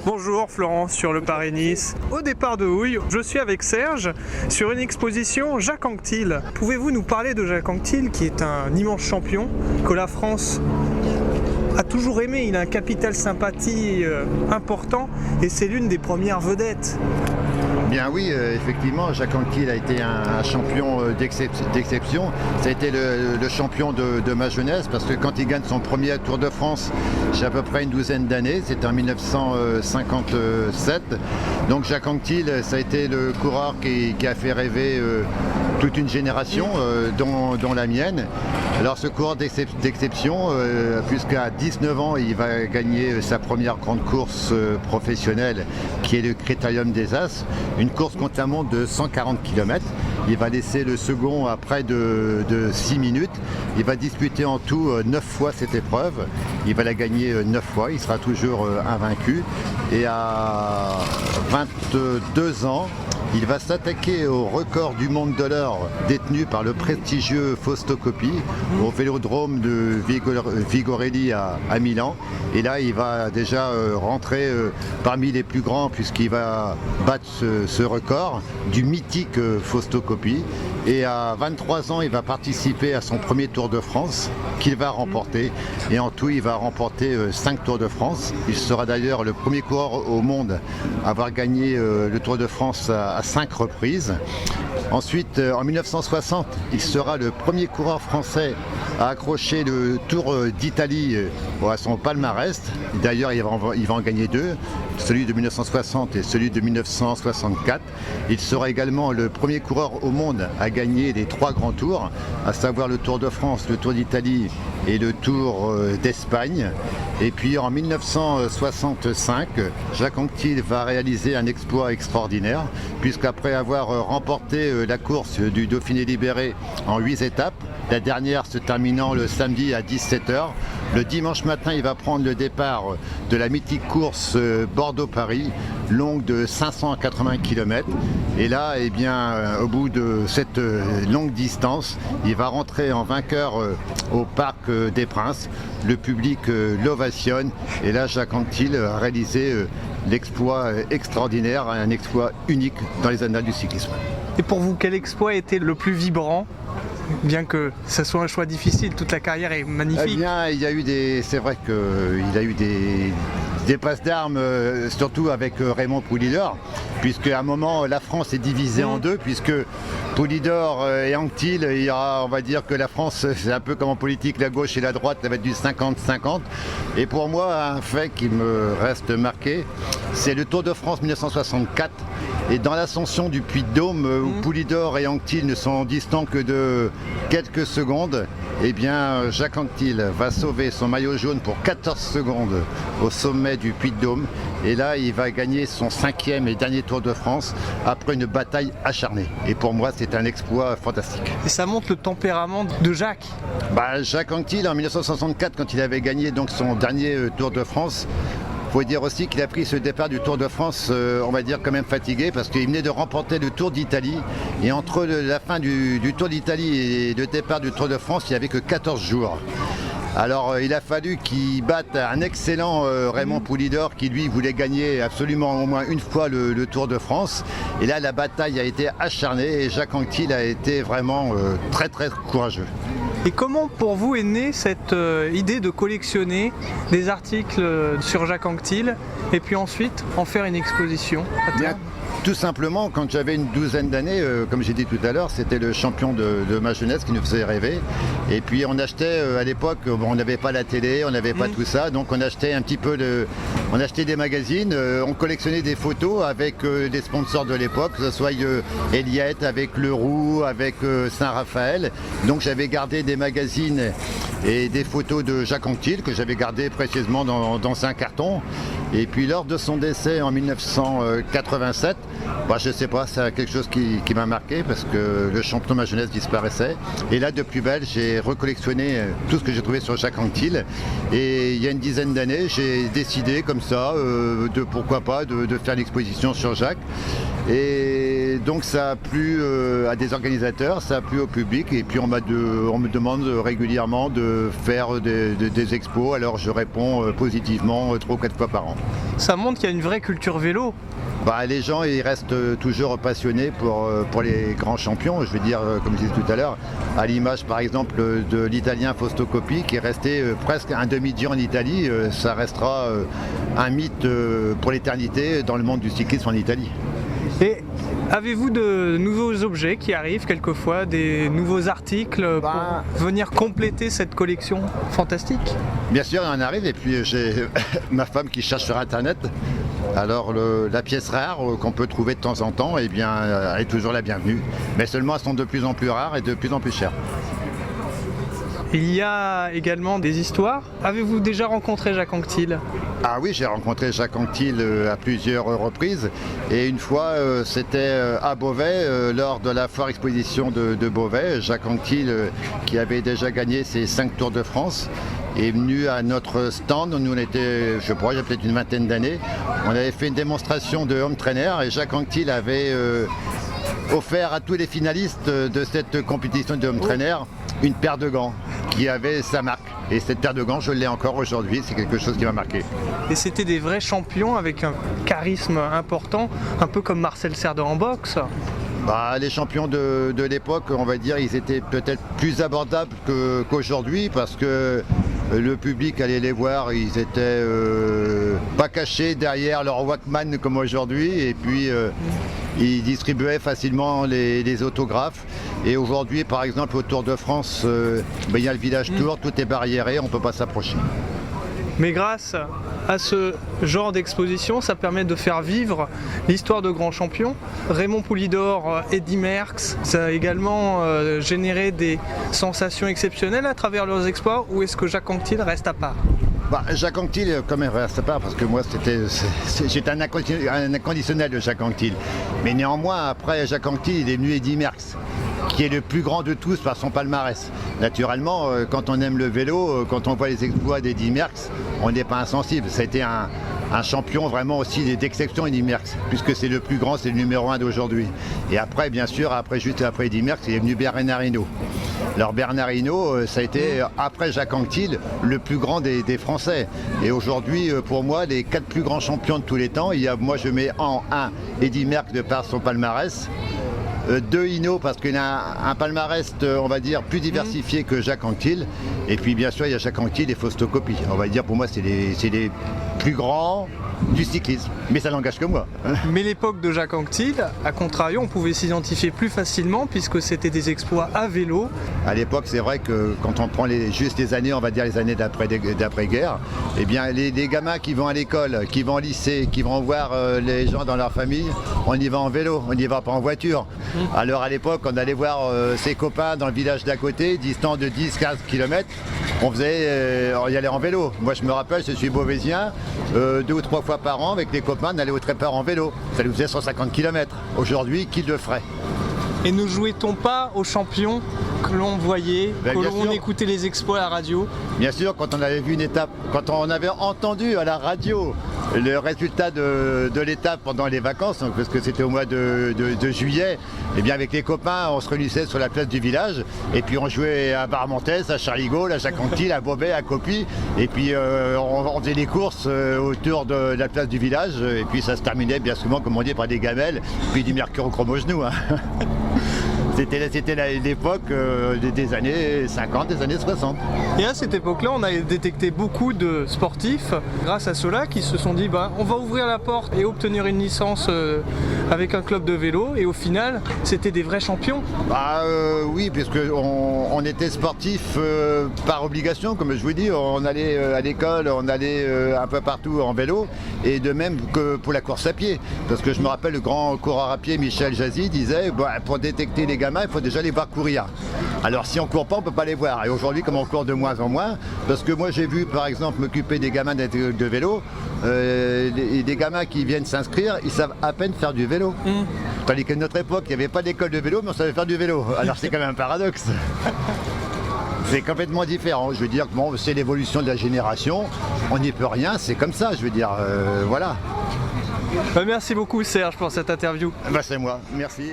Bonjour Florence sur le Paris-Nice. Au départ de Houille, je suis avec Serge sur une exposition Jacques Anquetil. Pouvez-vous nous parler de Jacques Anquetil qui est un immense champion que la France a toujours aimé? Il a un capital sympathie important et c'est l'une des premières vedettes. Bien oui, effectivement, Jacques Anquetil a été un champion d'exception. Ça a été le champion de ma jeunesse parce que quand il gagne son premier Tour de France, j'ai à peu près une douzaine d'années, c'était en 1957. Donc Jacques Anquetil, ça a été le coureur qui a fait rêver toute une génération, dont la mienne. Alors ce coureur d'exception, puisqu'à 19 ans, il va gagner sa première grande course professionnelle qui est le Critérium des As, une course contre la montre de 140 km. Il va laisser le second à près de 6 minutes. Il va disputer en tout 9 fois cette épreuve. Il va la gagner 9 fois, il sera toujours invaincu. Et à 22 ans, il va s'attaquer au record du monde de l'or détenu par le prestigieux Fausto Coppi au vélodrome de Vigorelli à Milan. Et là, il va déjà rentrer parmi les plus grands puisqu'il va battre ce record du mythique Fausto Coppi. Et à 23 ans, il va participer à son premier Tour de France qu'il va remporter. Et en tout, il va remporter 5 Tours de France. Il sera d'ailleurs le premier coureur au monde à avoir gagné le Tour de France à 5 reprises. Ensuite, en 1960, il sera le premier coureur français à accrocher le Tour d'Italie à son palmarès. D'ailleurs, il va en gagner 2, celui de 1960 et celui de 1964. Il sera également le premier coureur au monde à gagner les 3 grands tours, à savoir le Tour de France, le Tour d'Italie et le Tour d'Espagne. Et puis en 1965, Jacques Anquetil va réaliser un exploit extraordinaire, puisqu'après avoir remporté la course du Dauphiné libéré en 8 étapes, la dernière se terminant le samedi à 17 h, le dimanche matin, il va prendre le départ de la mythique course Bordeaux-Paris, longue de 580 km. Et là, eh bien, au bout de cette longue distance, il va rentrer en vainqueur au Parc des Princes. Le public l'ovationne. Et là, Jacques Anquetil a réalisé l'exploit extraordinaire, un exploit unique dans les annales du cyclisme. Et pour vous, quel exploit était le plus vibrant ? Bien que ce soit un choix difficile, toute la carrière est magnifique. Eh bien, c'est vrai qu'il a eu des passes d'armes, surtout avec Raymond Poulidor, puisque à un moment la France est divisée en deux, puisque Poulidor et Anquetil, il y aura, on va dire que la France, c'est un peu comme en politique, la gauche et la droite, ça va être du 50-50. Et pour moi, un fait qui me reste marqué, c'est le Tour de France 1964. Et dans l'ascension du Puy-de-Dôme, où Poulidor et Anquetil ne sont distants que de quelques secondes, eh bien Jacques Anquetil va sauver son maillot jaune pour 14 secondes au sommet du Puy-de-Dôme. Et là, il va gagner son 5e et dernier Tour de France après une bataille acharnée. Et pour moi, c'est un exploit fantastique. Et ça montre le tempérament de Jacques. Jacques Anquetil, en 1964, quand il avait gagné donc son dernier Tour de France, il faut dire aussi qu'il a pris ce départ du Tour de France, on va dire quand même fatigué, parce qu'il venait de remporter le Tour d'Italie. Et entre la fin du Tour d'Italie et le départ du Tour de France, il n'y avait que 14 jours. Alors il a fallu qu'il batte un excellent Raymond Poulidor qui lui voulait gagner absolument au moins une fois le Tour de France. Et là la bataille a été acharnée et Jacques Anquetil a été vraiment très très courageux. Et comment pour vous est née cette idée de collectionner des articles sur Jacques Anquetil et puis ensuite en faire une exposition à terme ? Tout simplement, quand j'avais une douzaine d'années, comme j'ai dit tout à l'heure, c'était le champion de ma jeunesse qui nous faisait rêver. Et puis on achetait à l'époque, on n'avait pas la télé, on n'avait pas tout ça, donc on achetait un petit peu on achetait des magazines, on collectionnait des photos avec des sponsors de l'époque, que ce soit Eliette, avec Leroux, avec Saint-Raphaël. Donc j'avais gardé des magazines et des photos de Jacques Anquetil que j'avais gardées précieusement dans un carton. Et puis lors de son décès en 1987, je sais pas, c'est quelque chose qui m'a marqué parce que le champion de ma jeunesse disparaissait. Et là, de plus belle, j'ai recollectionné tout ce que j'ai trouvé sur Jacques Anquetil. Et il y a une dizaine d'années, j'ai décidé comme ça, pourquoi pas, de faire l'exposition sur Jacques. Et Et donc ça a plu à des organisateurs, ça a plu au public, et puis on me demande régulièrement de faire des expos, alors je réponds positivement 3 ou 4 fois par an. Ça montre qu'il y a une vraie culture vélo. Les gens ils restent toujours passionnés pour les grands champions, je veux dire, comme je disais tout à l'heure, à l'image par exemple de l'Italien Fausto Coppi qui est resté presque un demi-dieu en Italie, ça restera un mythe pour l'éternité dans le monde du cyclisme en Italie. Et avez-vous de nouveaux objets qui arrivent quelquefois, des nouveaux articles pour venir compléter cette collection fantastique? Bien sûr, il en arrive, et puis j'ai ma femme qui cherche sur internet. Alors la pièce rare qu'on peut trouver de temps en temps, eh bien, elle est toujours la bienvenue. Mais seulement elles sont de plus en plus rares et de plus en plus chères. Il y a également des histoires. Avez-vous déjà rencontré Jacques Anquetil? Ah oui, j'ai rencontré Jacques Anquetil à plusieurs reprises. Et une fois, c'était à Beauvais, lors de la foire exposition de Beauvais. Jacques Anquetil, qui avait déjà gagné ses 5 Tours de France, est venu à notre stand. Nous on était, je crois, il y a peut-être une vingtaine d'années. On avait fait une démonstration de home trainer et Jacques Anquetil avait offert à tous les finalistes de cette compétition de home trainer une paire de gants qui avait sa marque. Et cette paire de gants, je l'ai encore aujourd'hui, c'est quelque chose qui m'a marqué. Et c'était des vrais champions avec un charisme important, un peu comme Marcel Cerdan en boxe. Les champions de l'époque, on va dire, ils étaient peut-être plus abordables qu'aujourd'hui parce que le public allait les voir, ils étaient pas cachés derrière leur Walkman comme aujourd'hui, et puis ils distribuaient facilement les autographes. Et aujourd'hui, par exemple, au Tour de France, il y a le village Tour, tout est barriéré, on ne peut pas s'approcher. Mais grâce à ce genre d'exposition, ça permet de faire vivre l'histoire de grands champions. Raymond Poulidor, Eddy Merckx, ça a également généré des sensations exceptionnelles à travers leurs exploits, ou est-ce que Jacques Anquetil reste à part? Jacques Anquetil, quand même, reste à part, parce que moi, j'étais un inconditionnel de Jacques Anquetil. Mais néanmoins, après Jacques Anquetil, il est venu Eddy Merckx, qui est le plus grand de tous par son palmarès. Naturellement, quand on aime le vélo, quand on voit les exploits d'Eddy Merckx, on n'est pas insensible. Ça a été un champion vraiment aussi d'exception, Eddy Merckx, puisque c'est le plus grand, c'est le numéro 1 d'aujourd'hui. Et après, bien sûr, juste après Eddy Merckx, il est venu Bernard Hinault. Alors Bernard Hinault, ça a été, après Jacques Anquetil, le plus grand des Français. Et aujourd'hui, pour moi, les 4 plus grands champions de tous les temps, moi je mets en 1 Eddy Merckx de par son palmarès, 2 Hinault parce qu'il a un palmarès, on va dire, plus diversifié que Jacques Anquetil. Et puis bien sûr, il y a Jacques Anquetil et Fausto Coppi. On va dire, pour moi, c'est les plus grands du cyclisme. Mais ça n'engage que moi. Mais l'époque de Jacques Anquetil, à contrario, on pouvait s'identifier plus facilement puisque c'était des exploits à vélo. À l'époque, c'est vrai que quand on prend juste les années, on va dire les années d'après-guerre, eh bien les gamins qui vont à l'école, qui vont au lycée, qui vont voir les gens dans leur famille, on y va en vélo, on n'y va pas en voiture. Alors à l'époque, on allait voir ses copains dans le village d'à côté, distant de 10-15 km, on y allait en vélo. Moi je me rappelle, je suis beauvaisien, 2 ou 3 fois par an avec les copains, on allait au tréport en vélo. Ça nous faisait 150 km. Aujourd'hui, qui le ferait? Et ne jouait-on pas aux champions que l'on voyait, que l'on écoutait les exploits à la radio? Bien sûr, quand on avait vu une étape, quand on avait entendu à la radio le résultat de l'étape pendant les vacances, parce que c'était au mois de juillet, et bien avec les copains, on se réunissait sur la place du village, et puis on jouait à Barmentès, à Charligaud, à Jacques Anquetil, à Beauvais, à Coppi, et puis on faisait les courses autour de la place du village, et puis ça se terminait bien souvent, comme on dit, par des gamelles, puis du mercure au chrome au genou. C'était l'époque des années 50, des années 60. Et à cette époque-là, on a détecté beaucoup de sportifs, grâce à ceux-là, qui se sont dit on va ouvrir la porte et obtenir une licence avec un club de vélo. Et au final, c'était des vrais champions. Oui, puisqu'on était sportif par obligation, comme je vous dis. On allait à l'école, on allait un peu partout en vélo. Et de même que pour la course à pied. Parce que je me rappelle, le grand coureur à pied, Michel Jazzy, disait pour détecter les gamins, il faut déjà les voir courir. Alors si on court pas, on peut pas les voir. Et aujourd'hui, comme on court de moins en moins, parce que moi j'ai vu par exemple m'occuper des gamins de vélo, des gamins qui viennent s'inscrire, ils savent à peine faire du vélo. Tandis qu'à notre époque, il n'y avait pas d'école de vélo, mais on savait faire du vélo. Alors c'est quand même un paradoxe. C'est complètement différent. Je veux dire, c'est l'évolution de la génération. On n'y peut rien, c'est comme ça, je veux dire, voilà. Merci beaucoup Serge pour cette interview. Bah, c'est moi, merci.